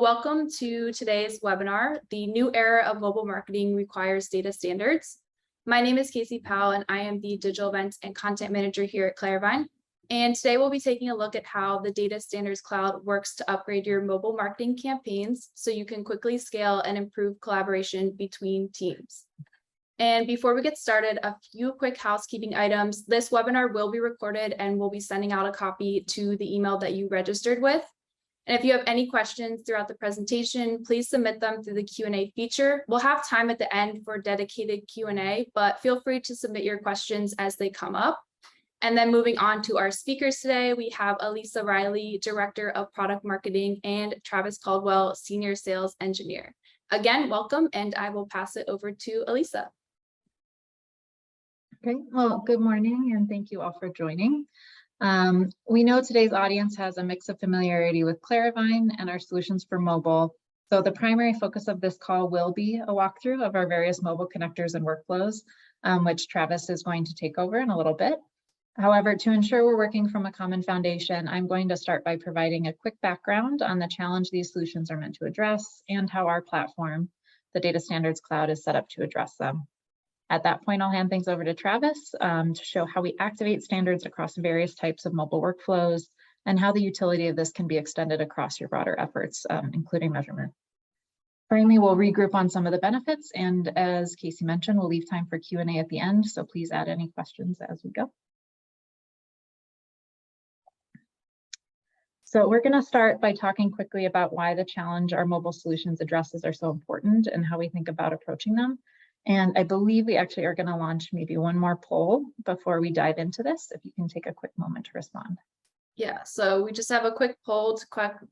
Welcome to today's webinar, The New Era of Mobile Marketing Requires Data Standards. My name is Casey Powell, and I am the Digital Events and Content Manager here at Claravine. And today we'll be taking a look at how the Data Standards Cloud works to upgrade your mobile marketing campaigns so you can quickly scale and improve collaboration between teams. And before we get started, a few quick housekeeping items. This webinar will be recorded and we'll be sending out a copy to the email that you registered with. And if you have any questions throughout the presentation, please submit them through the Q&A feature. We'll have time at the end for dedicated Q&A, but feel free to submit your questions as they come up. And then moving on to our speakers today, we have Elisa Riley, Director of Product Marketing, and Travis Caldwell, Senior Sales Engineer. Again, welcome, and I will pass it over to Elisa. Okay, well, good morning, and thank you all for joining. We know today's audience has a mix of familiarity with Claravine and our solutions for mobile. So the primary focus of this call will be a walkthrough of our various mobile connectors and workflows, which Travis is going to take over in a little bit. However, to ensure we're working from a common foundation, I'm going to start by providing a quick background on the challenge these solutions are meant to address and how our platform, the Data Standards Cloud, is set up to address them. At that point, I'll hand things over to Travis to show how we activate standards across various types of mobile workflows and how the utility of this can be extended across your broader efforts, including measurement. Finally, we'll regroup on some of the benefits, and as Casey mentioned, we'll leave time for Q&A at the end, so please add any questions as we go. So we're going to start by talking quickly about why the challenge our mobile solutions addresses are so important and how we think about approaching them. And I believe we actually are going to launch maybe one more poll before we dive into this, if you can take a quick moment to respond. Yeah, so we just have a quick poll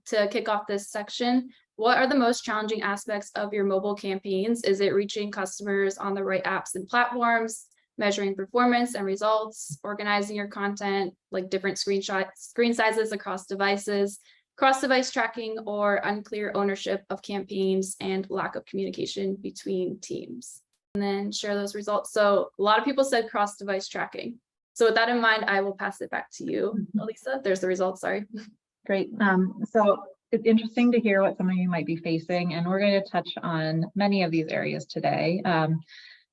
to kick off this section. What are the most challenging aspects of your mobile campaigns? Is it reaching customers on the right apps and platforms, measuring performance and results, organizing your content, like different screen sizes across devices, cross-device tracking, or unclear ownership of campaigns and lack of communication between teams? And then share those results. So a lot of people said cross-device tracking. So with that in mind, I will pass it back to you, Elisa. There's the results, sorry. Great. So it's interesting to hear what some of you might be facing, and we're going to touch on many of these areas today.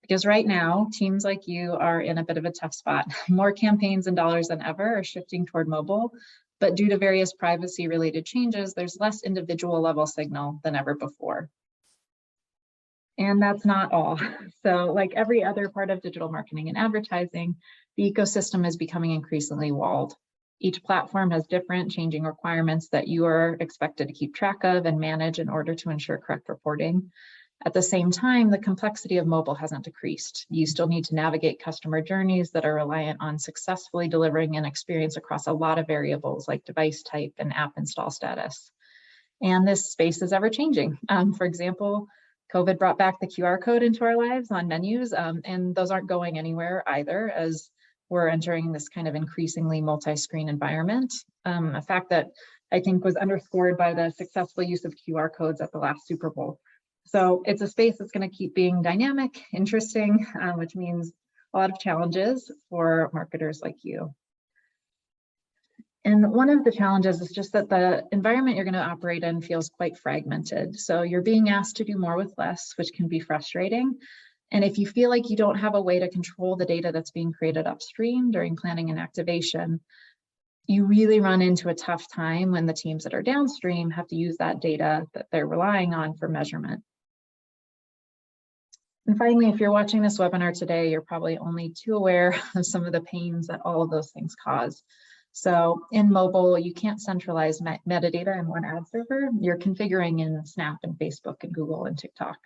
Because right now, teams like you are in a bit of a tough spot. More campaigns and dollars than ever are shifting toward mobile, but due to various privacy-related changes, there's less individual level signal than ever before. And that's not all. So like every other part of digital marketing and advertising, the ecosystem is becoming increasingly walled. Each platform has different changing requirements that you are expected to keep track of and manage in order to ensure correct reporting. At the same time, the complexity of mobile hasn't decreased. You still need to navigate customer journeys that are reliant on successfully delivering an experience across a lot of variables like device type and app install status. And this space is ever changing. For example, COVID brought back the QR code into our lives on menus, and those aren't going anywhere either as we're entering this kind of increasingly multi-screen environment, a fact that I think was underscored by the successful use of QR codes at the last Super Bowl. So it's a space that's going to keep being dynamic, interesting, which means a lot of challenges for marketers like you. And one of the challenges is just that the environment you're going to operate in feels quite fragmented. So you're being asked to do more with less, which can be frustrating. And if you feel like you don't have a way to control the data that's being created upstream during planning and activation, you really run into a tough time when the teams that are downstream have to use that data that they're relying on for measurement. And finally, if you're watching this webinar today, you're probably only too aware of some of the pains that all of those things cause. So in mobile, you can't centralize metadata in one ad server. You're configuring in Snap and Facebook and Google and TikTok.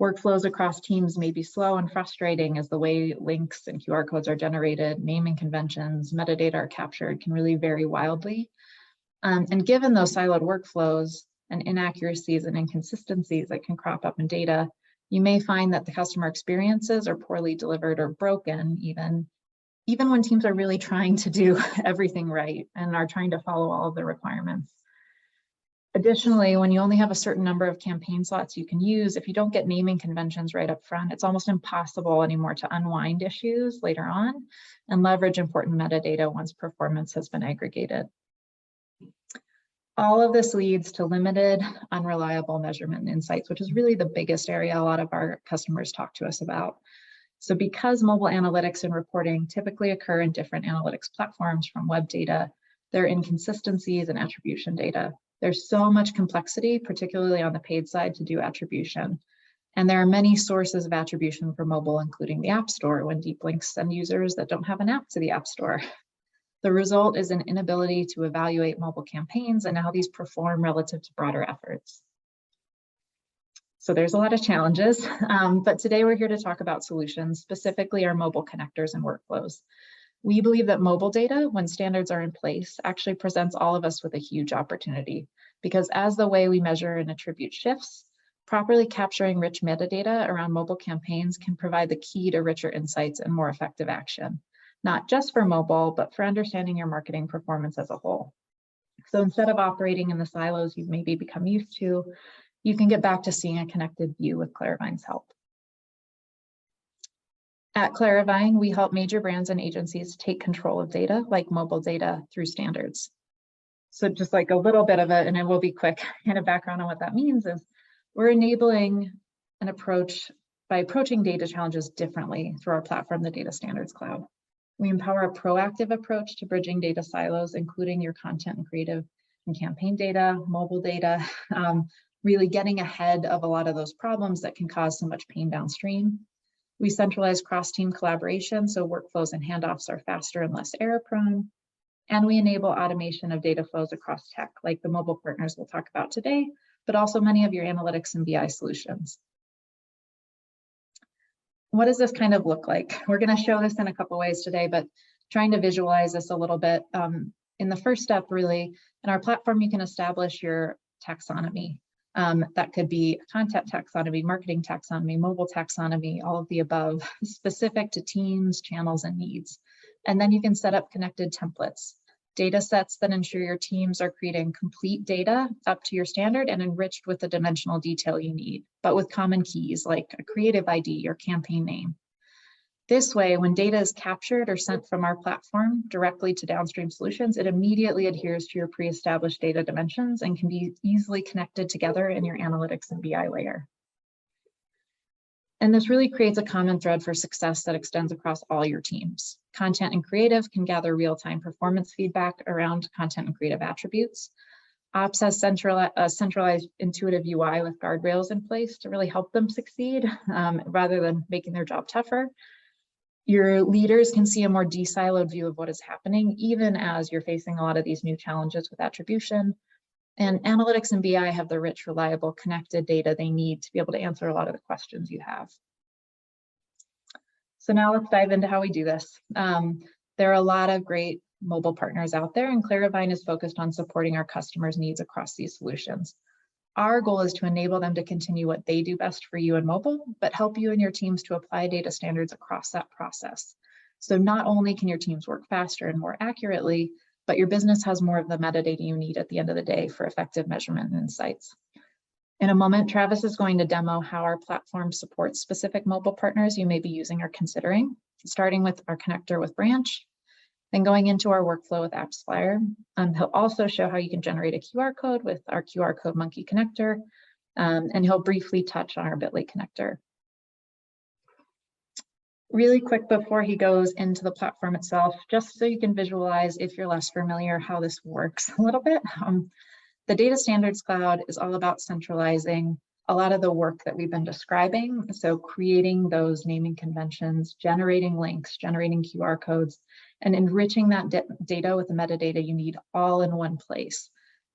Workflows across teams may be slow and frustrating as the way links and QR codes are generated, naming conventions, metadata are captured can really vary wildly. And given those siloed workflows and inaccuracies and inconsistencies that can crop up in data, you may find that the customer experiences are poorly delivered or broken even when teams are really trying to do everything right and are trying to follow all of the requirements. Additionally, when you only have a certain number of campaign slots you can use, if you don't get naming conventions right up front, it's almost impossible anymore to unwind issues later on and leverage important metadata once performance has been aggregated. All of this leads to limited, unreliable measurement and insights, which is really the biggest area a lot of our customers talk to us about. So because mobile analytics and reporting typically occur in different analytics platforms from web data, there are inconsistencies in attribution data. There's so much complexity, particularly on the paid side, to do attribution. And there are many sources of attribution for mobile, including the App Store, when deep links send users that don't have an app to the App Store. The result is an inability to evaluate mobile campaigns and how these perform relative to broader efforts. So there's a lot of challenges, but today we're here to talk about solutions, specifically our mobile connectors and workflows. We believe that mobile data, when standards are in place, actually presents all of us with a huge opportunity, because as the way we measure and attribute shifts, properly capturing rich metadata around mobile campaigns can provide the key to richer insights and more effective action, not just for mobile, but for understanding your marketing performance as a whole. So instead of operating in the silos you've maybe become used to, you can get back to seeing a connected view with Claravine's help. At Claravine, we help major brands and agencies take control of data, like mobile data, through standards. So just like a little bit of it, and I will be quick, kind of background on what that means is we're enabling an approach by approaching data challenges differently through our platform, the Data Standards Cloud. We empower a proactive approach to bridging data silos, including your content and creative and campaign data, mobile data, really getting ahead of a lot of those problems that can cause so much pain downstream. We centralize cross-team collaboration, so workflows and handoffs are faster and less error-prone. And we enable automation of data flows across tech, like the mobile partners we'll talk about today, but also many of your analytics and BI solutions. What does this kind of look like? We're going to show this in a couple ways today, but trying to visualize this a little bit. In the first step, really, in our platform, you can establish your taxonomy. That could be content taxonomy, marketing taxonomy, mobile taxonomy, all of the above, specific to teams, channels, and needs. And then you can set up connected templates, data sets that ensure your teams are creating complete data up to your standard and enriched with the dimensional detail you need, but with common keys like a creative ID or campaign name. This way, when data is captured or sent from our platform directly to downstream solutions, it immediately adheres to your pre-established data dimensions and can be easily connected together in your analytics and BI layer. And this really creates a common thread for success that extends across all your teams. Content and creative can gather real-time performance feedback around content and creative attributes. Ops has a centralized intuitive UI with guardrails in place to really help them succeed rather than making their job tougher. Your leaders can see a more de-siloed view of what is happening, even as you're facing a lot of these new challenges with attribution. And analytics and BI have the rich, reliable, connected data they need to be able to answer a lot of the questions you have. So now let's dive into how we do this. There are a lot of great mobile partners out there, and Claravine is focused on supporting our customers' needs across these solutions. Our goal is to enable them to continue what they do best for you in mobile, but help you and your teams to apply data standards across that process. So not only can your teams work faster and more accurately, but your business has more of the metadata you need at the end of the day for effective measurement and insights. In a moment, Travis is going to demo how our platform supports specific mobile partners you may be using or considering, starting with our connector with Branch, then going into our workflow with AppsFlyer. He'll also show how you can generate a QR code with our QR code monkey connector, and he'll briefly touch on our Bitly connector. Really quick before he goes into the platform itself, just so you can visualize, if you're less familiar, how this works a little bit. The Data Standards Cloud is all about centralizing a lot of the work that we've been describing. So creating those naming conventions, generating links, generating QR codes, and enriching that data with the metadata you need all in one place.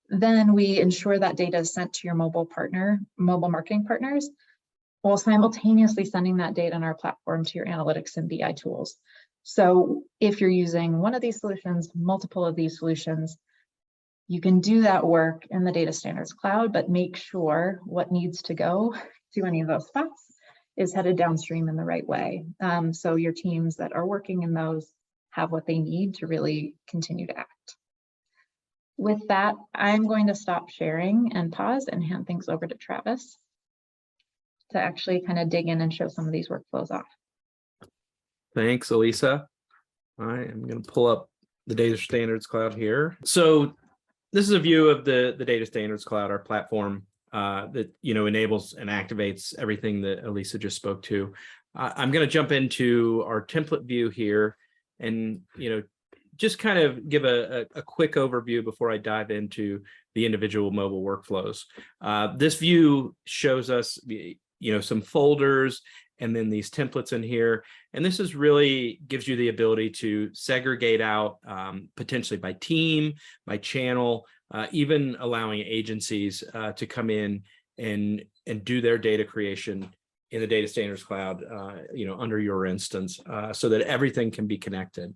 Then we ensure that data is sent to your mobile marketing partners, while simultaneously sending that data on our platform to your analytics and BI tools. So if you're using one of these solutions, multiple of these solutions, you can do that work in the Data Standards Cloud, but make sure what needs to go to any of those spots is headed downstream in the right way. So your teams that are working in those have what they need to really continue to act. With that, I'm going to stop sharing and pause and hand things over to Travis to actually kind of dig in and show some of these workflows off. Thanks, Elisa. All right, I'm going to pull up the Data Standards Cloud here. So this is a view of the Data Standards Cloud, our platform that enables and activates everything that Elisa just spoke to. I'm going to jump into our template view here, and just kind of give a quick overview before I dive into the individual mobile workflows. This view shows us some folders and then these templates in here. And this is really gives you the ability to segregate out potentially by team, by channel, even allowing agencies to come in and do their data creation in the Data Standards Cloud, under your instance, so that everything can be connected.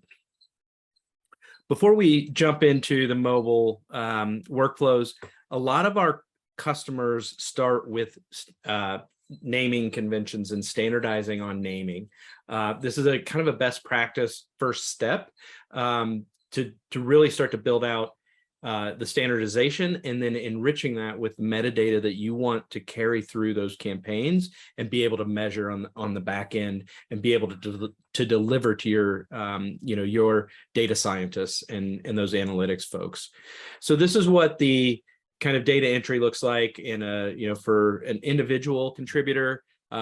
Before we jump into the mobile workflows, a lot of our customers start with naming conventions and standardizing on naming. This is a kind of a best practice first step to really start to build out the standardization, and then enriching that with metadata that you want to carry through those campaigns and be able to measure on the back end and be able to deliver to your your data scientists and those analytics folks. So this is what the kind of data entry looks like in a for an individual contributor.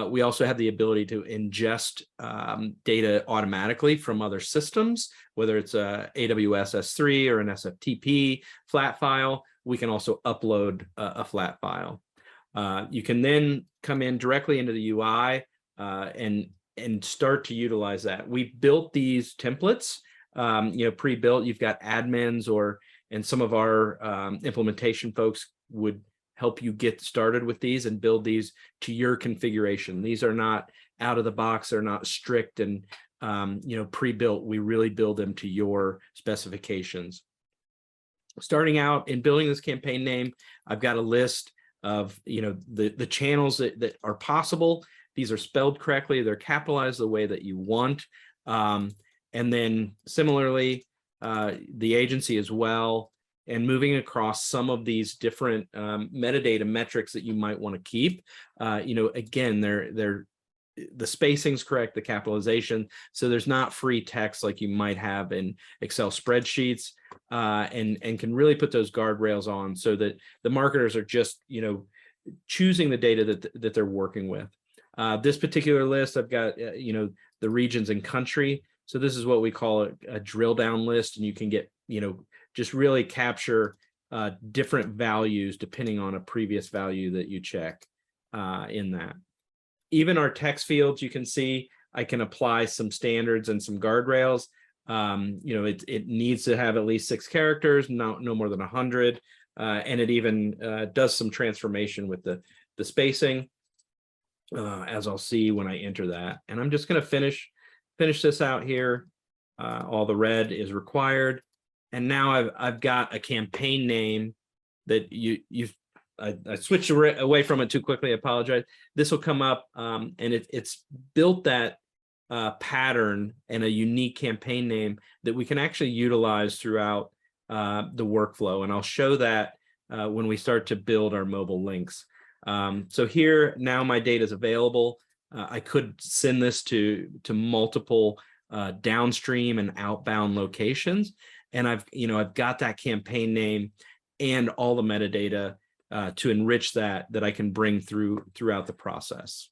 We also have the ability to ingest data automatically from other systems, whether it's a AWS S3 or an SFTP flat file. We can also upload a flat file. You can then come in directly into the UI and start to utilize that. We've built these templates, pre-built. You've got admins and some of our implementation folks would help you get started with these and build these to your configuration. These are not out of the box. They're not strict and pre-built. We really build them to your specifications. Starting out in building this campaign name, I've got a list of the channels that are possible. These are spelled correctly. They're capitalized the way that you want. And then similarly, the agency as well, and moving across some of these different metadata metrics that you might want to keep. Again, the spacing's correct, the capitalization, so there's not free text like you might have in Excel spreadsheets, and can really put those guardrails on so that the marketers are just choosing the data that they're working with. This particular list, I've got the regions and country. So this is what we call a drill down list, and you can get just really capture different values depending on a previous value that you check in that. Even our text fields, you can see I can apply some standards and some guardrails. It needs to have at least 6 characters, no more than 100, and it even does some transformation with the spacing, as I'll see when I enter that. And I'm just going to finish this out here. All the red is required. And now I've got a campaign name that I switched away from it too quickly. I apologize. This will come up, and it's built that pattern and a unique campaign name that we can actually utilize throughout the workflow. And I'll show that when we start to build our mobile links. So here now my data is available. I could send this to multiple downstream and outbound locations. And I've got that campaign name and all the metadata to enrich that I can bring throughout the process.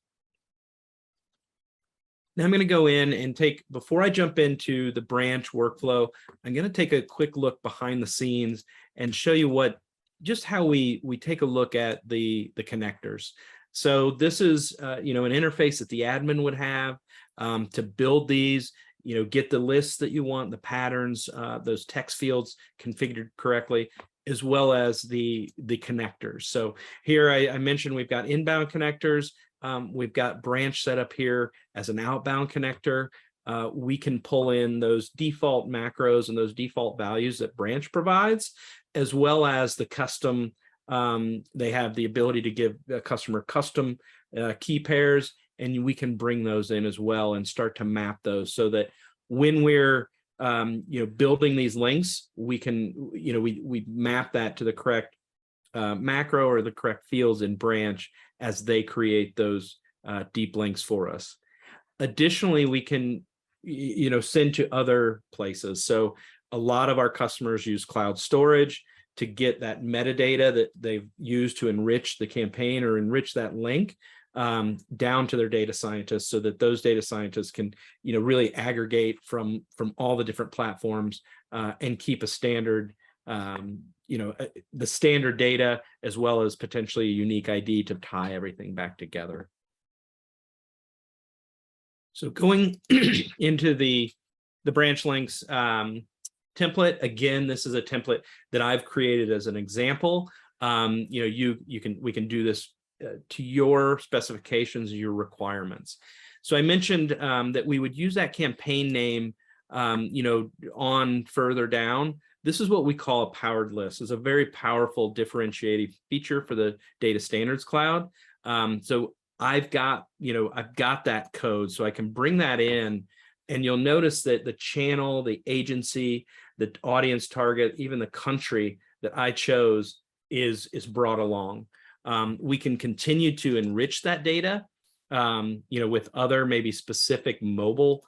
Now I'm going to go in and before I jump into the branch workflow, I'm going to take a quick look behind the scenes and show you just how we take a look at the connectors. So this is an interface that the admin would have to build these. Get the lists that you want, the patterns, those text fields configured correctly, as well as the connectors. So here I mentioned we've got inbound connectors. We've got branch set up here as an outbound connector. We can pull in those default macros and those default values that branch provides, as well as the custom. They have the ability to give a customer custom key pairs, and we can bring those in as well and start to map those so that when we're building these links, we can we map that to the correct macro or the correct fields in branch as they create those deep links for us. Additionally, we can send to other places. So a lot of our customers use cloud storage to get that metadata that they've used to enrich the campaign or enrich that link down to their data scientists, so that those data scientists can, really aggregate from all the different platforms and keep a standard, the standard data, as well as potentially a unique ID to tie everything back together. So going into the branch links template, again, this is a template that I've created as an example. We can do this to your specifications, your requirements. So I mentioned that we would use that campaign name, on further down. This is what we call a powered list. It's a very powerful differentiating feature for the Data Standards Cloud. So I've got that code, so I can bring that in, and you'll notice that the channel, the agency, the audience target, even the country that I chose is brought along. We can continue to enrich that data, with other maybe specific mobile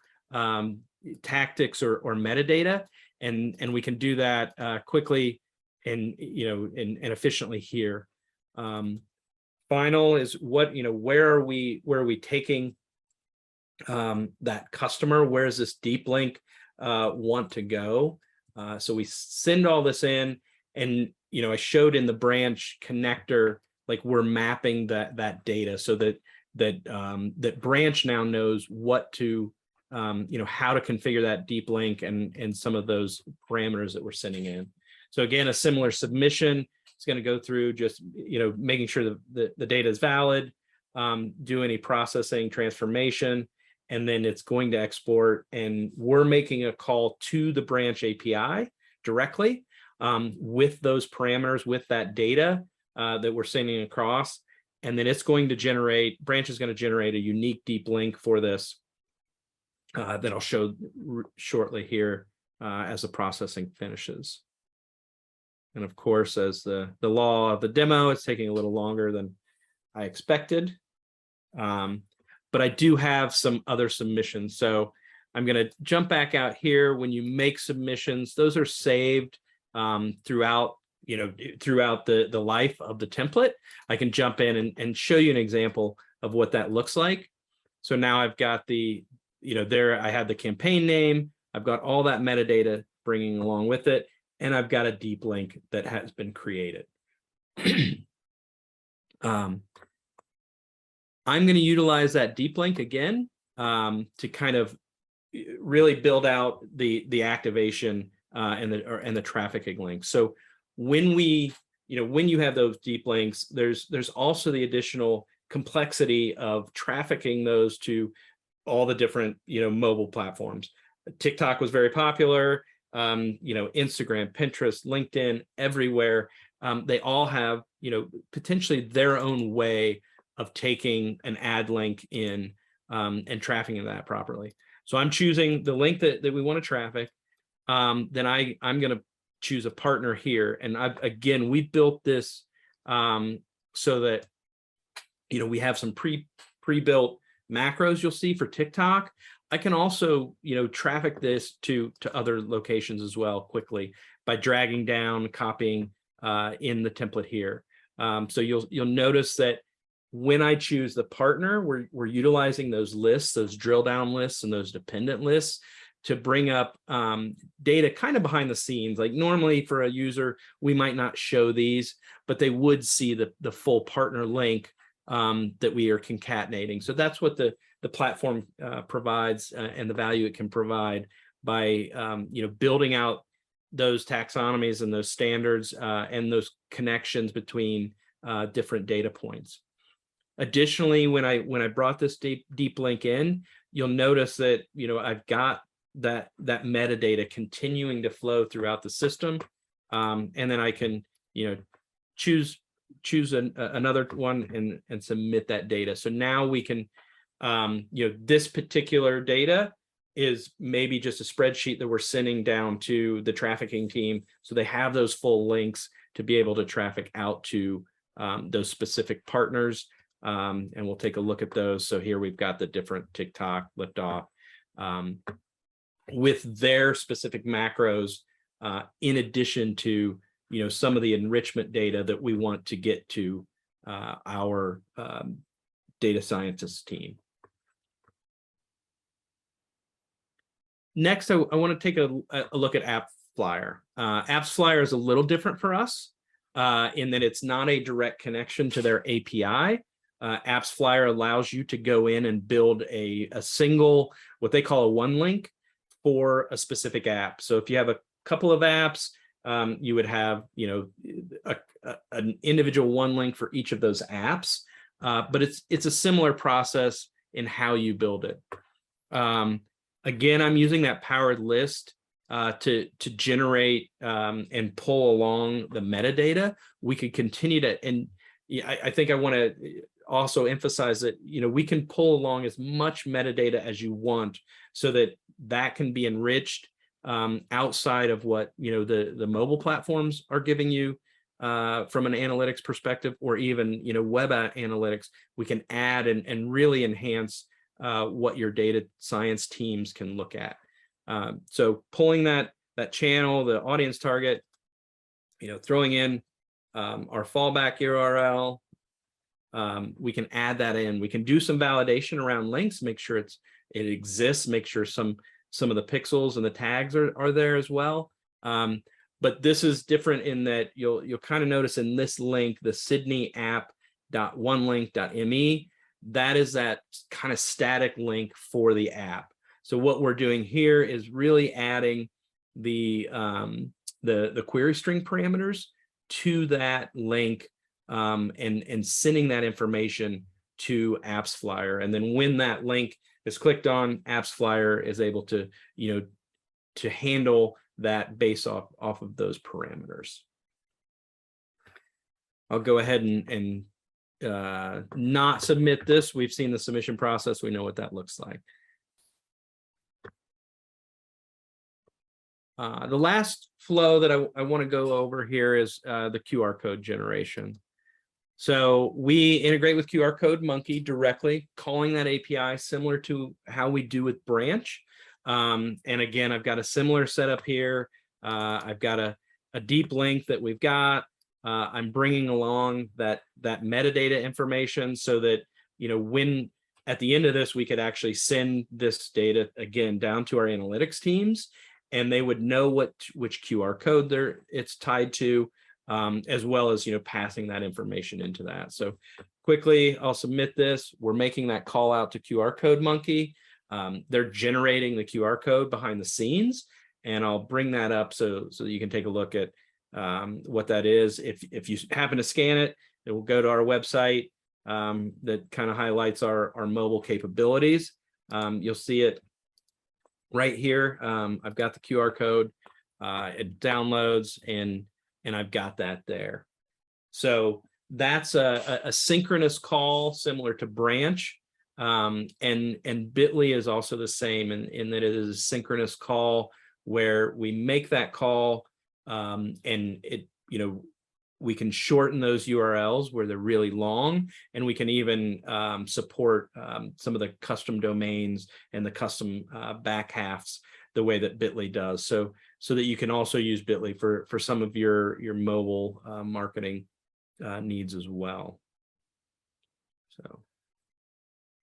tactics or metadata, and we can do that quickly and efficiently here. Final is where are we taking that customer? Where does this deep link want to go? So we send all this in, and I showed in the branch connector, like we're mapping that data so that branch now knows what to how to configure that deep link and some of those parameters that we're sending in. So again, a similar submission. It's going to go through just making sure that the data is valid, do any processing, transformation, and then it's going to export. And we're making a call to the branch API directly with those parameters, with that data that we're sending across. And then it's going to generate, branch is going to generate a unique deep link for this that I'll show shortly here as the processing finishes. And of course, as the law of the demo, it's taking a little longer than I expected. But I do have some other submissions. So I'm going to jump back out here. When you make submissions, those are saved throughout the life of the template. I can jump in and show you an example of what that looks like. So now I've got there I have the campaign name. I've got all that metadata bringing along with it. And I've got a deep link that has been created. I'm going to utilize that deep link again to kind of really build out the activation and the trafficking links. So when when you have those deep links, there's also the additional complexity of trafficking those to all the different mobile platforms. TikTok was very popular. Instagram, Pinterest, LinkedIn, everywhere. They all have, potentially their own way of taking an ad link in and trafficking that properly. So I'm choosing the link that we want to traffic. Then I'm going to choose a partner here. And we built this so that, we have some pre-built macros you'll see for TikTok. I can also, traffic this to other locations as well quickly by dragging down, copying in the template here. So you'll notice that when I choose the partner, we're utilizing those lists, those drill down lists and those dependent lists to bring up data kind of behind the scenes. Like normally for a user, we might not show these, but they would see the full partner link that we are concatenating. So that's what the platform provides and the value it can provide by building out those taxonomies and those standards and those connections between different data points. Additionally, when I brought this deep link in, you'll notice that I've got that metadata continuing to flow throughout the system, and then I can choose another one and submit that data. So now we can this particular data is maybe just a spreadsheet that we're sending down to the trafficking team, so they have those full links to be able to traffic out to those specific partners. And we'll take a look at those. So here we've got the different TikTok, Liftoff, with their specific macros, in addition to some of the enrichment data that we want to get to our data scientist team. Next, I want to take a look at AppsFlyer. AppsFlyer is a little different for us in that it's not a direct connection to their API. AppsFlyer allows you to go in and build a single, what they call a one link for a specific app. So if you have a couple of apps, you would have an individual one link for each of those apps, but it's a similar process in how you build it. Again, I'm using that powered list to generate and pull along the metadata. We could continue to, and I think I want to also emphasize that we can pull along as much metadata as you want, so that can be enriched outside of what the mobile platforms are giving you from an analytics perspective, or even web analytics. We can add and really enhance what your data science teams can look at. So pulling that channel, the audience target, throwing in our fallback URL, we can add that in. We can do some validation around links, make sure it exists, make sure some of the pixels and the tags are there as well. But this is different in that you'll kind of notice in this link, the Sydney app.onelink.me, that is that kind of static link for the app. So what we're doing here is really adding the query string parameters to that link and sending that information to AppsFlyer. And then when that link is clicked on, AppsFlyer is able to to handle that based off of those parameters. I'll go ahead and not submit this. We've seen the submission process. We know what that looks like. The last flow that I want to go over here is the QR code generation. So we integrate with QR Code Monkey directly, calling that API similar to how we do with Branch. And again, I've got a similar setup here. I've got a deep link that we've got. I'm bringing along that metadata information so that, when at the end of this, we could actually send this data again down to our analytics teams, and they would know which QR code it's tied to, as well as, passing that information into that. So quickly, I'll submit this. We're making that call out to QR Code Monkey. They're generating the QR code behind the scenes, and I'll bring that up so that you can take a look at what that is. If you happen to scan it, it will go to our website that kind of highlights our mobile capabilities. You'll see it right here. I've got the QR code, it downloads, and I've got that there. So that's a synchronous call similar to Branch, and Bitly is also the same in that it is a synchronous call where we make that call, and it we can shorten those URLs where they're really long, and we can even support some of the custom domains and the custom back halves the way that Bitly does, so that you can also use Bitly for some of your mobile marketing needs as well. So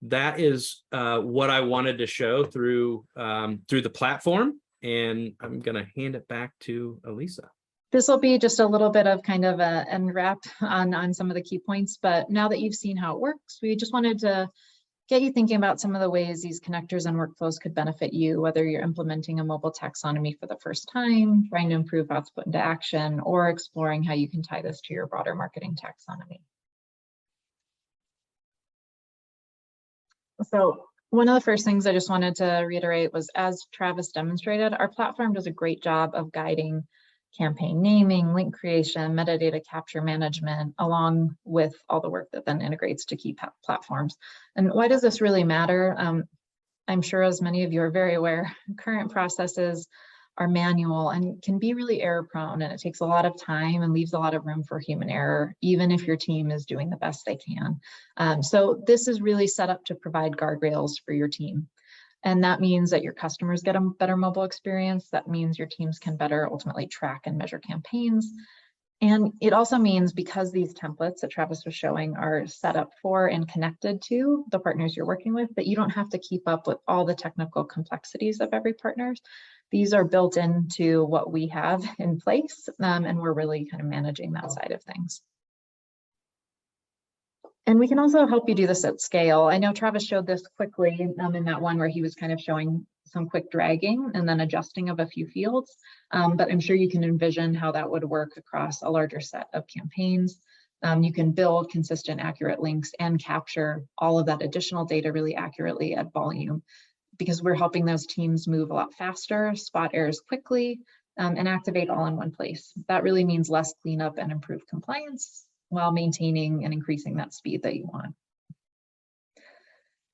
that is what I wanted to show through the platform, and I'm going to hand it back to Elisa. This will be just a little bit of kind of an end wrap on some of the key points, but now that you've seen how it works, we just wanted to get you thinking about some of the ways these connectors and workflows could benefit you, whether you're implementing a mobile taxonomy for the first time, trying to improve how it's put into action, or exploring how you can tie this to your broader marketing taxonomy. So one of the first things I just wanted to reiterate was, as Travis demonstrated, our platform does a great job of guiding campaign naming, link creation, metadata capture management, along with all the work that then integrates to key platforms. And why does this really matter? I'm sure, as many of you are very aware, current processes are manual and can be really error prone, and it takes a lot of time and leaves a lot of room for human error, even if your team is doing the best they can. So this is really set up to provide guardrails for your team. And that means that your customers get a better mobile experience. That means your teams can better ultimately track and measure campaigns. And it also means because these templates that Travis was showing are set up for and connected to the partners you're working with, that you don't have to keep up with all the technical complexities of every partner. These are built into what we have in place, and we're really kind of managing that side of things. And we can also help you do this at scale. I know Travis showed this quickly in that one where he was kind of showing some quick dragging and then adjusting of a few fields. But I'm sure you can envision how that would work across a larger set of campaigns. You can build consistent, accurate links and capture all of that additional data really accurately at volume, because we're helping those teams move a lot faster, spot errors quickly, and activate all in one place. That really means less cleanup and improved compliance, while maintaining and increasing that speed that you want.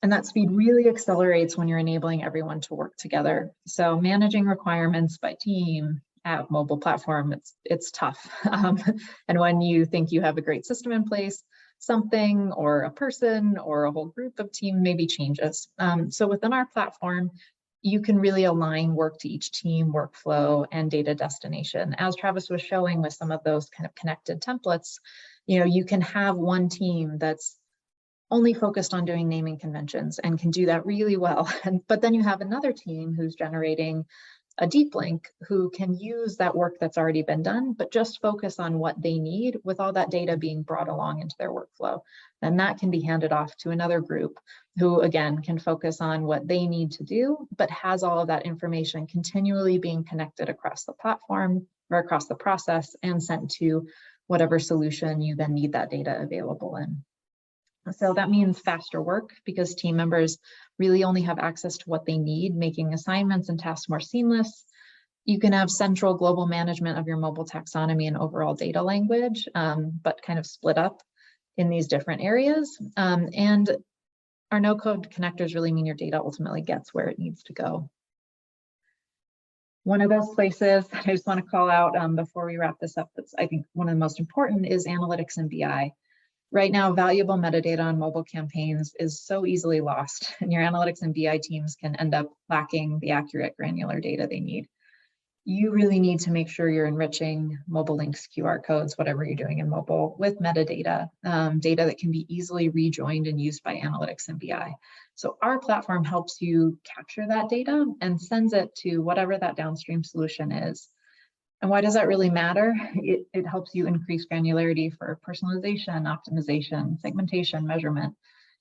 And that speed really accelerates when you're enabling everyone to work together. So managing requirements by team, app, mobile platform, it's tough. And when you think you have a great system in place, something or a person or a whole group of team maybe changes. So within our platform, you can really align work to each team, workflow, and data destination. As Travis was showing with some of those kind of connected templates, you can have one team that's only focused on doing naming conventions and can do that really well. But then you have another team who's generating a deep link who can use that work that's already been done, but just focus on what they need with all that data being brought along into their workflow. And that can be handed off to another group who, again, can focus on what they need to do, but has all of that information continually being connected across the platform or across the process and sent to whatever solution you then need that data available in. So that means faster work because team members really only have access to what they need, making assignments and tasks more seamless. You can have central global management of your mobile taxonomy and overall data language, but kind of split up in these different areas. And our no-code connectors really mean your data ultimately gets where it needs to go. One of those places that I just want to call out before we wrap this up, that's I think one of the most important, is analytics and BI. Right now, valuable metadata on mobile campaigns is so easily lost, and your analytics and BI teams can end up lacking the accurate granular data they need. You really need to make sure you're enriching mobile links, QR codes, whatever you're doing in mobile, with metadata, data that can be easily rejoined and used by analytics and BI. So our platform helps you capture that data and sends it to whatever that downstream solution is. And why does that really matter? It helps you increase granularity for personalization, optimization, segmentation, measurement.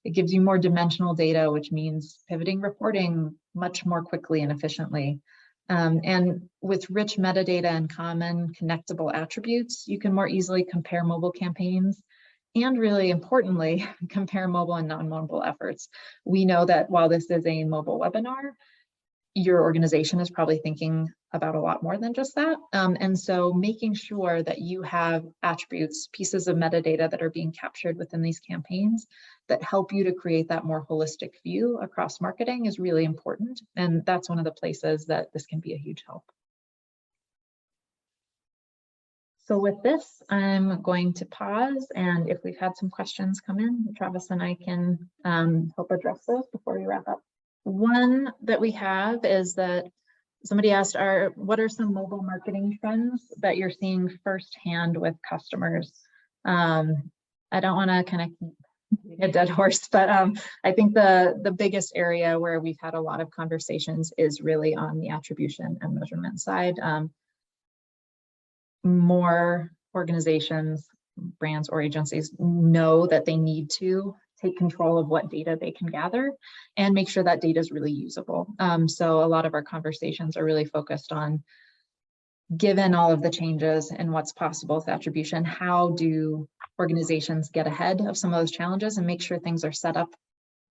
It gives you more dimensional data, which means pivoting reporting much more quickly and efficiently. And with rich metadata and common connectable attributes, you can more easily compare mobile campaigns and, really importantly, compare mobile and non-mobile efforts. We know that while this is a mobile webinar, your organization is probably thinking about a lot more than just that. And so making sure that you have attributes, pieces of metadata that are being captured within these campaigns that help you to create that more holistic view across marketing is really important. And that's one of the places that this can be a huge help. So with this, I'm going to pause, and if we've had some questions come in, Travis and I can help address those before we wrap up. One that we have is that somebody asked, what are some mobile marketing trends that you're seeing firsthand with customers? I don't want to kind of keep a dead horse, but I think the biggest area where we've had a lot of conversations is really on the attribution and measurement side. More organizations, brands, or agencies know that they need to take control of what data they can gather and make sure that data is really usable. So a lot of our conversations are really focused on, given all of the changes and what's possible with attribution, how do organizations get ahead of some of those challenges and make sure things are set up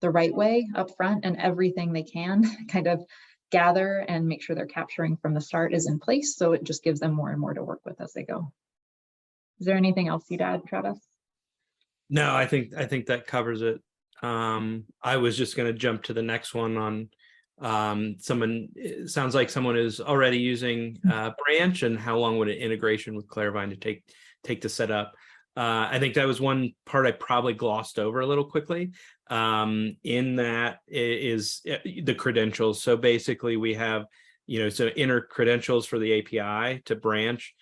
the right way up front, and everything they can kind of gather and make sure they're capturing from the start is in place, so it just gives them more and more to work with as they go. Is there anything else you'd add, Travis? No, I think that covers it. I was just going to jump to the next one on it sounds like someone is already using Branch, and how long would an integration with Claravine to take to set up? I think that was one part I probably glossed over a little quickly. In that is the credentials. So basically we have, so inner credentials for the API to Branch.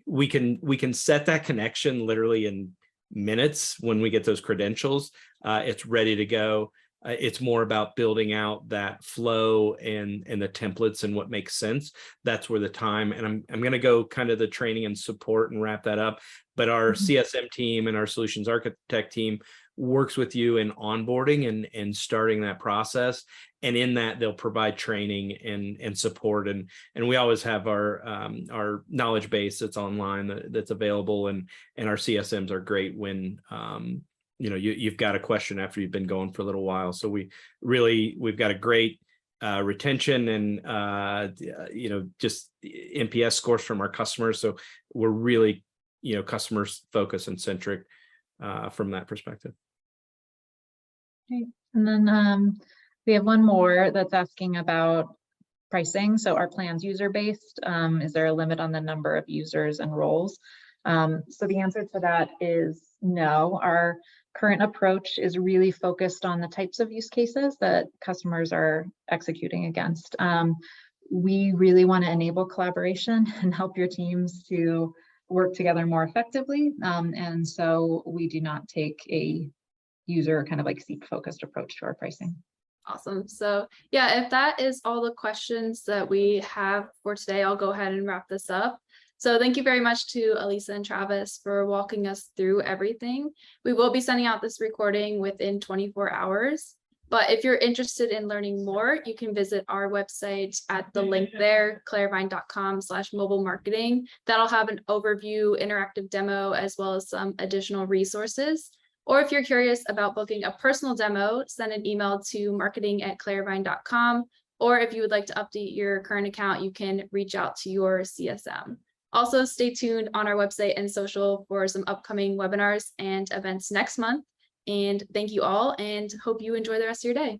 we can set that connection literally in minutes when we get those credentials. It's ready to go. It's more about building out that flow and the templates and what makes sense. That's where the time, and I'm going to go kind of the training and support and wrap that up. But our CSM team and our solutions architect team works with you in onboarding and starting that process. And in that, they'll provide training and support. And we always have our knowledge base that's online that's available. And our CSMs are great when you've got a question after you've been going for a little while. So we've got a great retention and just NPS scores from our customers. So we're really customers focused and centric from that perspective. Okay. And then we have one more that's asking about pricing. So our plan's user-based. Is there a limit on the number of users and roles? So the answer to that is no. Our current approach is really focused on the types of use cases that customers are executing against. We really want to enable collaboration and help your teams to work together more effectively. And so we do not take a user kind of like seat focused approach to our pricing. Awesome. So yeah, if that is all the questions that we have for today, I'll go ahead and wrap this up. So thank you very much to Elisa and Travis for walking us through everything. We will be sending out this recording within 24 hours. But if you're interested in learning more, you can visit our website at the link there, claravine.com/mobile marketing. That'll have an overview, interactive demo, as well as some additional resources. Or if you're curious about booking a personal demo, send an email to marketing@claravine.com. Or if you would like to update your current account, you can reach out to your CSM. Also, stay tuned on our website and social for some upcoming webinars and events next month. And thank you all, and hope you enjoy the rest of your day.